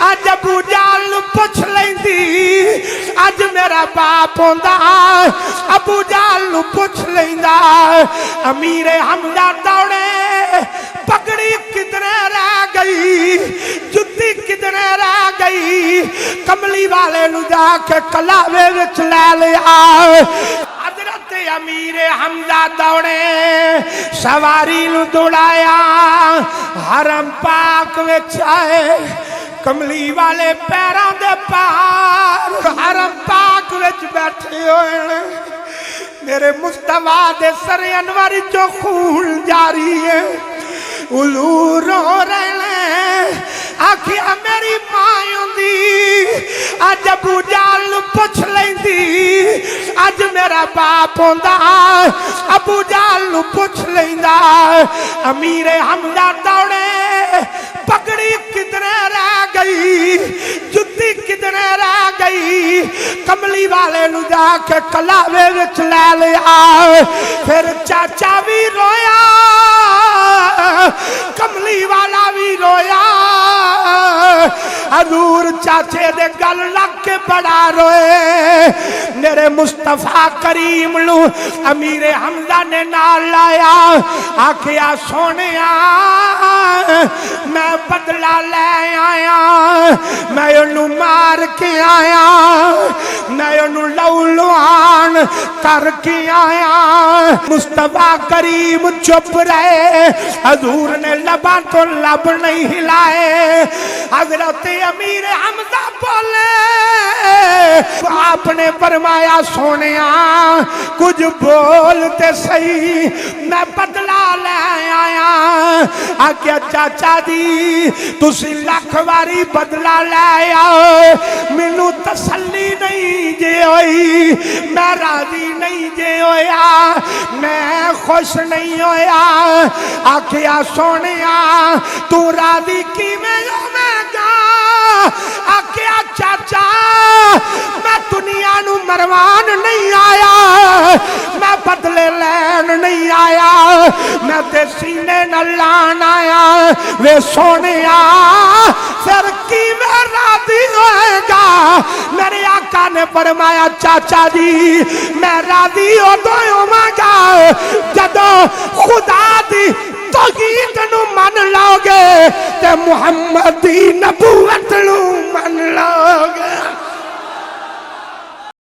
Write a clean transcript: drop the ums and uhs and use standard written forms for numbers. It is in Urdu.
اج ابو جال نو پوچھ لیندی اج میرا باپ ہوندا ابو جال نو پوچھ لیندا امیر حمزہ دوڑے پگڑی کدنے رہ گئی جُتی کدنے رہ گئی کملی والے نو جا کے کلاوے وچ لے لیا حضرت امیر حمزہ دوڑے سواری نو دوڑایا حرم پاک وچ آئے کملی والے پیراں دے پار حرم پاک وچ بیٹھے ہوئے میرے مصطفیٰ دے سر انور جو خون جاری ہے الو رو رہے آکھیا میری ماں ہوندی اج ابو جال نو پوچھ لیندی اج میرا باپ ہوندا ابو جال نو پوچھ لیندا امیر حمزہ دوڑے پگڑی کدنے رہ گئی جُتی کدنے رہ گئی کملی والے نو جا کے کلاوے وچ لے لیا پھر چاچا بھی رویا کملی والا بھی رویا حضور چاچے دے گل لگ کے بڑا روئے میرے مصطفیٰ کریم نو امیر حمزہ نے نال لایا آکھیا سونیا میں بدلہ لے آیا میں انہوں مار کے آیا میں انہوں لولوان کر کے آیا مصطفیٰ کریم چپ رہے حضور نے لبا تو لب نہیں ہلائے حضرت امیر حمزہ بولے آپ نے فرمایا سونیا کچھ بولتے صحیح میں بدلہ لے آیا آکھیا چاچا دی تسی لاکھ واری بدلہ لے آیا مینوں تسلی نہیں جے ہوئی میں راضی نہیں جے ہویا میں خوش نہیں ہویا آکھیا سونیا تو راضی کی میں گا آکھیا چاچا میں دنیا نو مروان نہیں آیا میں بدلے لین نہیں آیا میں تے سینے نہ لان آیا وے سونیا پھر کی میں راضی ہوئے گا میرے آقا نے فرمایا چاچا جی میں راضی ہو ہوں گا جدو خدا دی توحید نو من لاؤ گے تے محمد دی نبوت نو من لاؤ